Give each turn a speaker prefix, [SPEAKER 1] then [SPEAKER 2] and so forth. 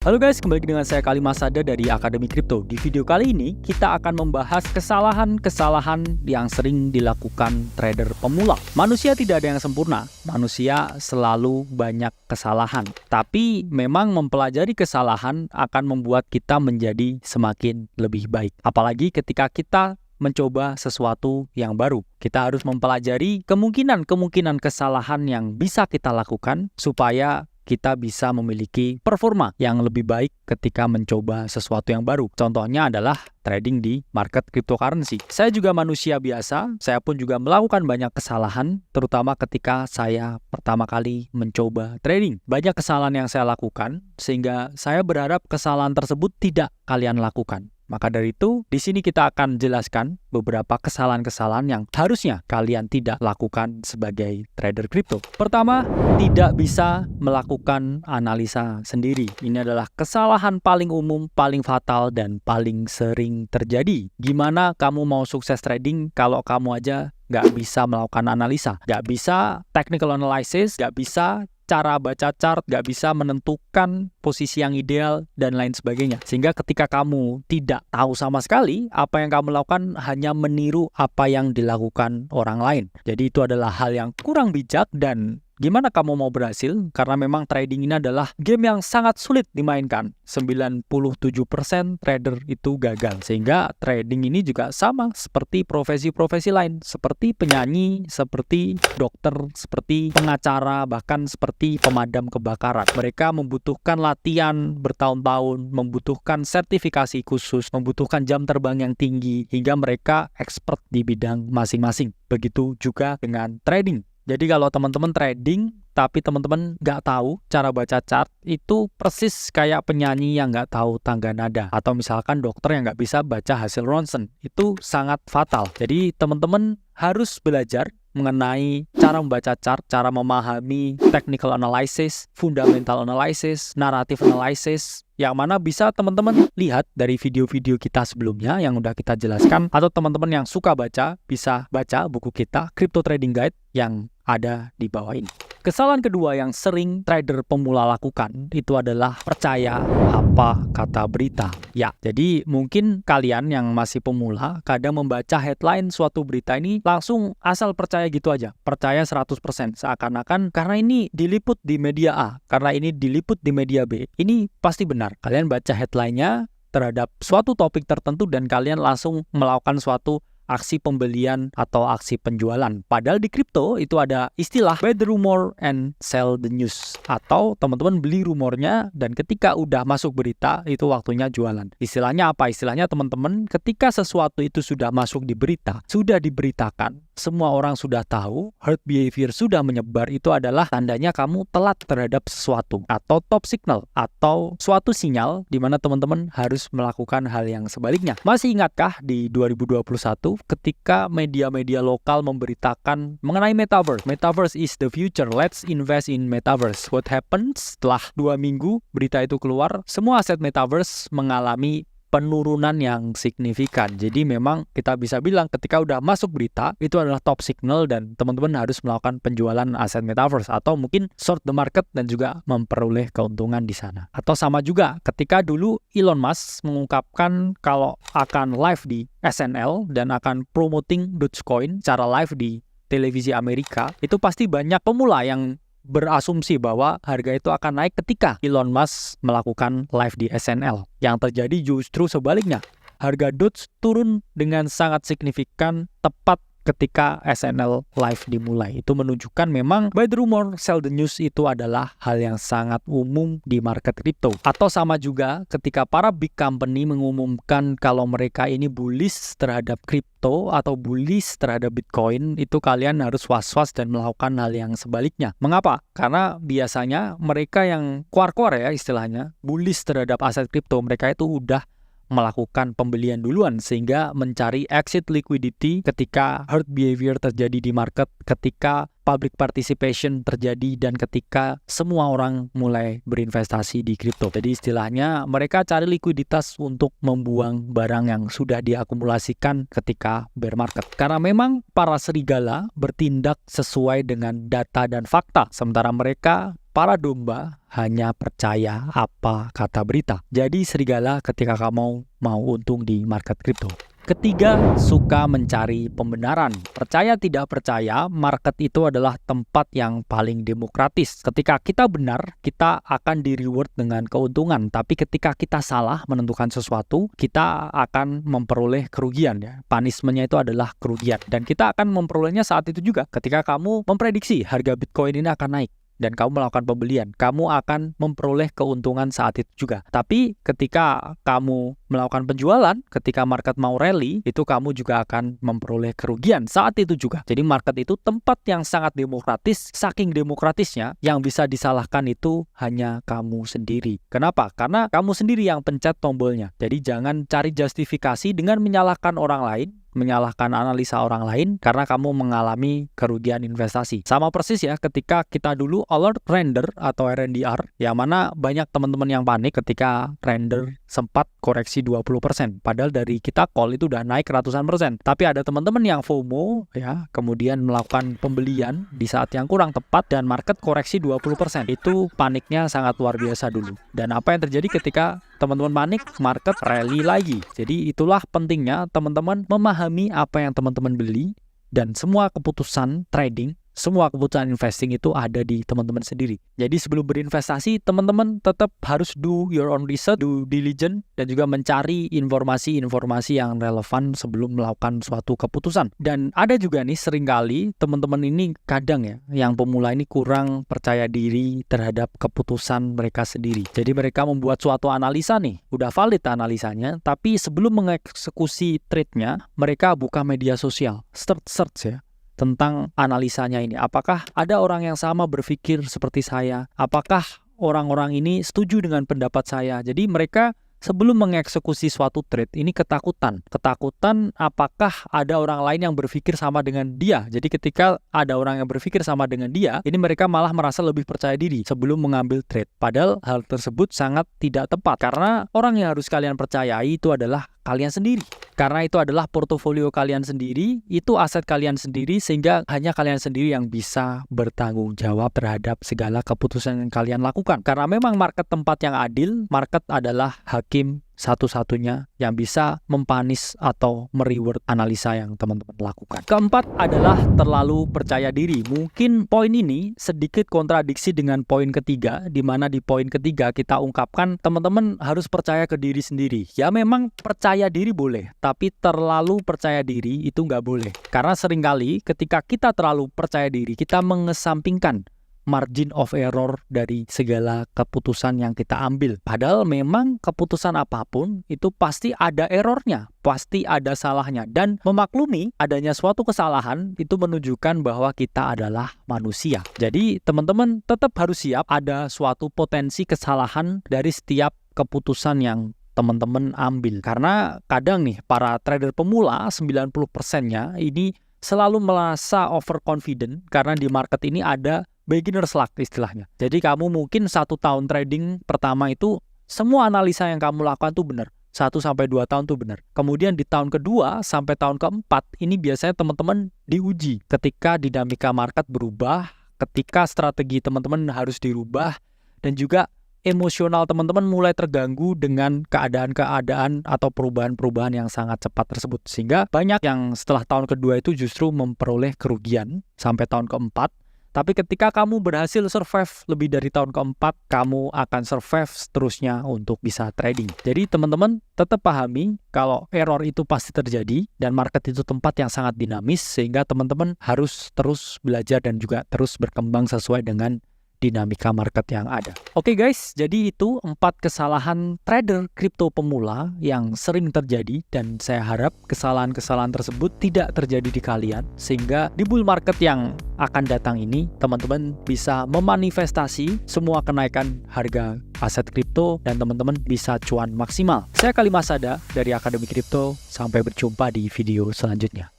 [SPEAKER 1] Halo guys, kembali dengan saya Kali Masada dari Akademi Kripto. Di video kali ini kita akan membahas kesalahan-kesalahan yang sering dilakukan trader pemula. Manusia tidak ada yang sempurna, manusia selalu banyak kesalahan. Tapi memang mempelajari kesalahan akan membuat kita menjadi semakin lebih baik. Apalagi ketika kita mencoba sesuatu yang baru. Kita harus mempelajari kemungkinan kesalahan yang bisa kita lakukan supaya kita bisa memiliki performa yang lebih baik ketika mencoba sesuatu yang baru. Contohnya adalah trading di market cryptocurrency. Saya juga manusia biasa, saya pun juga melakukan banyak kesalahan, terutama ketika saya pertama kali mencoba trading. Banyak kesalahan yang saya lakukan, sehingga saya berharap kesalahan tersebut tidak kalian lakukan. Maka dari itu, di sini kita akan jelaskan beberapa kesalahan-kesalahan yang harusnya kalian tidak lakukan sebagai trader kripto. Pertama, tidak bisa melakukan analisa sendiri. Ini adalah kesalahan paling umum, paling fatal, dan paling sering terjadi. Gimana kamu mau sukses trading kalau kamu aja nggak bisa melakukan analisa, nggak bisa technical analysis, nggak bisa cara baca chart, nggak bisa menentukan posisi yang ideal, dan lain sebagainya. Sehingga ketika kamu tidak tahu sama sekali, apa yang kamu lakukan hanya meniru apa yang dilakukan orang lain. Jadi itu adalah hal yang kurang bijak, dan gimana kamu mau berhasil? Karena memang trading ini adalah game yang sangat sulit dimainkan. 97% trader itu gagal. Sehingga trading ini juga sama seperti profesi-profesi lain. Seperti penyanyi, seperti dokter, seperti pengacara, bahkan seperti pemadam kebakaran. Mereka membutuhkan latihan bertahun-tahun, membutuhkan sertifikasi khusus, membutuhkan jam terbang yang tinggi, hingga mereka expert di bidang masing-masing. Begitu juga dengan trading. Jadi kalau teman-teman trading, tapi teman-teman nggak tahu cara baca chart, itu persis kayak penyanyi yang nggak tahu tangga nada. Atau misalkan dokter yang nggak bisa baca hasil ronsen. Itu sangat fatal. Jadi teman-teman harus belajar mengenai cara membaca chart, cara memahami technical analysis, fundamental analysis, narrative analysis, yang mana bisa teman-teman lihat dari video-video kita sebelumnya yang udah kita jelaskan, atau teman-teman yang suka baca bisa baca buku kita Crypto Trading Guide yang ada di bawah ini. Kesalahan kedua yang sering trader pemula lakukan itu adalah percaya apa kata berita. Ya, jadi mungkin kalian yang masih pemula kadang membaca headline suatu berita ini langsung asal percaya gitu aja. Percaya 100%. Seakan-akan karena ini diliput di media A, karena ini diliput di media B, ini pasti benar. Kalian baca headline-nya terhadap suatu topik tertentu dan kalian langsung melakukan suatu aksi pembelian atau aksi penjualan. Padahal di kripto itu ada istilah buy the rumor and sell the news. Atau teman-teman beli rumornya dan ketika udah masuk berita itu waktunya jualan. Istilahnya apa? Istilahnya teman-teman ketika sesuatu itu sudah masuk di berita, sudah diberitakan, semua orang sudah tahu, herd behavior sudah menyebar, itu adalah tandanya kamu telat terhadap sesuatu atau top signal atau suatu sinyal di mana teman-teman harus melakukan hal yang sebaliknya. Masih ingatkah di 2021 ketika media-media lokal memberitakan mengenai metaverse? Metaverse is the future, let's invest in metaverse. What happens? Setelah 2 minggu berita itu keluar, semua aset metaverse mengalami penurunan yang signifikan. Jadi memang kita bisa bilang ketika udah masuk berita itu adalah top signal dan teman-teman harus melakukan penjualan aset metaverse atau mungkin short the market dan juga memperoleh keuntungan di sana. Atau sama juga ketika dulu Elon Musk mengungkapkan kalau akan live di SNL dan akan promoting Dogecoin secara live di televisi Amerika, itu pasti banyak pemula yang berasumsi bahwa harga itu akan naik ketika Elon Musk melakukan live di SNL. Yang terjadi justru sebaliknya. Harga Doge turun dengan sangat signifikan tepat ketika SNL live dimulai. Itu menunjukkan memang buy the rumor, sell the news itu adalah hal yang sangat umum di market crypto. Atau sama juga ketika para big company mengumumkan kalau mereka ini bullish terhadap crypto atau bullish terhadap Bitcoin, itu kalian harus was-was dan melakukan hal yang sebaliknya. Mengapa? Karena biasanya mereka yang kuar-kuar ya istilahnya, bullish terhadap aset crypto, mereka itu udah melakukan pembelian duluan sehingga mencari exit liquidity ketika herd behavior terjadi di market, ketika public participation terjadi dan ketika semua orang mulai berinvestasi di kripto. Jadi istilahnya mereka cari likuiditas untuk membuang barang yang sudah diakumulasikan ketika bear market. Karena memang para serigala bertindak sesuai dengan data dan fakta, sementara mereka para domba hanya percaya apa kata berita. Jadi serigala ketika kamu mau untung di market kripto. Ketiga, suka mencari pembenaran. Percaya tidak percaya, market itu adalah tempat yang paling demokratis. Ketika kita benar, kita akan di-reward dengan keuntungan. Tapi ketika kita salah menentukan sesuatu, kita akan memperoleh kerugian ya. Punishment-nya itu adalah kerugian. Dan kita akan memperolehnya saat itu juga. Ketika kamu memprediksi harga Bitcoin ini akan naik dan kamu melakukan pembelian, kamu akan memperoleh keuntungan saat itu juga. Tapi ketika kamu melakukan penjualan, ketika market mau rally, itu kamu juga akan memperoleh kerugian saat itu juga. Jadi market itu tempat yang sangat demokratis, saking demokratisnya yang bisa disalahkan itu hanya kamu sendiri. Kenapa? Karena kamu sendiri yang pencet tombolnya. Jadi jangan cari justifikasi dengan menyalahkan orang lain, menyalahkan analisa orang lain karena kamu mengalami kerugian investasi. Sama persis ya ketika kita dulu alert render atau RNDR, yang mana banyak teman-teman yang panik ketika render sempat koreksi 20%. Padahal dari kita call itu udah naik ratusan persen. Tapi ada teman-teman yang FOMO ya, kemudian melakukan pembelian di saat yang kurang tepat dan market koreksi 20%. Itu paniknya sangat luar biasa dulu. Dan apa yang terjadi ketika teman-teman panik, market rally lagi. Jadi itulah pentingnya teman-teman memahami apa yang teman-teman beli dan semua keputusan trading, semua keputusan investing itu ada di teman-teman sendiri. Jadi sebelum berinvestasi, teman-teman tetap harus do your own research, do diligence, dan juga mencari informasi-informasi yang relevan sebelum melakukan suatu keputusan. Dan ada juga nih seringkali teman-teman ini kadang ya, yang pemula ini kurang percaya diri terhadap keputusan mereka sendiri. Jadi mereka membuat suatu analisa nih, udah valid analisanya, tapi sebelum mengeksekusi trade-nya, mereka buka media sosial, search ya, tentang analisanya ini. Apakah ada orang yang sama berpikir seperti saya? Apakah orang-orang ini setuju dengan pendapat saya? Jadi mereka sebelum mengeksekusi suatu trade ini ketakutan apakah ada orang lain yang berpikir sama dengan dia. Jadi ketika ada orang yang berpikir sama dengan dia, ini mereka malah merasa lebih percaya diri sebelum mengambil trade. Padahal hal tersebut sangat tidak tepat karena orang yang harus kalian percayai itu adalah kalian sendiri. Karena itu adalah portofolio kalian sendiri, itu aset kalian sendiri, sehingga hanya kalian sendiri yang bisa bertanggung jawab terhadap segala keputusan yang kalian lakukan. Karena memang market tempat yang adil, market adalah hakim satu-satunya yang bisa mempanis atau mereward analisa yang teman-teman lakukan. Keempat adalah terlalu percaya diri. Mungkin poin ini sedikit kontradiksi dengan poin ketiga, di mana di poin ketiga kita ungkapkan teman-teman harus percaya ke diri sendiri. Ya memang percaya diri boleh, tapi terlalu percaya diri itu nggak boleh. Karena seringkali ketika kita terlalu percaya diri, kita mengesampingkan margin of error dari segala keputusan yang kita ambil. Padahal memang keputusan apapun itu pasti ada errornya, pasti ada salahnya. Dan memaklumi adanya suatu kesalahan itu menunjukkan bahwa kita adalah manusia. Jadi teman-teman tetap harus siap ada suatu potensi kesalahan dari setiap keputusan yang teman-teman ambil. Karena kadang nih para trader pemula 90%-nya ini selalu merasa overconfident karena di market ini ada beginner's luck istilahnya. Jadi kamu mungkin 1 tahun trading pertama itu semua analisa yang kamu lakukan tuh benar. 1-2 tahun tuh benar. Kemudian di tahun kedua sampai tahun keempat ini biasanya teman-teman diuji ketika dinamika market berubah, ketika strategi teman-teman harus dirubah, dan juga emosional teman-teman mulai terganggu dengan keadaan-keadaan atau perubahan-perubahan yang sangat cepat tersebut. Sehingga banyak yang setelah tahun kedua itu justru memperoleh kerugian sampai tahun keempat. Tapi ketika kamu berhasil survive lebih dari tahun keempat, kamu akan survive seterusnya untuk bisa trading. Jadi teman-teman tetap pahami kalau error itu pasti terjadi dan market itu tempat yang sangat dinamis, sehingga teman-teman harus terus belajar dan juga terus berkembang sesuai dengan dinamika market yang ada. Oke guys, jadi itu 4 kesalahan trader kripto pemula yang sering terjadi, dan saya harap kesalahan-kesalahan tersebut tidak terjadi di kalian, sehingga di bull market yang akan datang ini teman-teman bisa memanifestasi semua kenaikan harga aset kripto dan teman-teman bisa cuan maksimal. Saya Kali Masada dari Akademi Kripto, sampai berjumpa di video selanjutnya.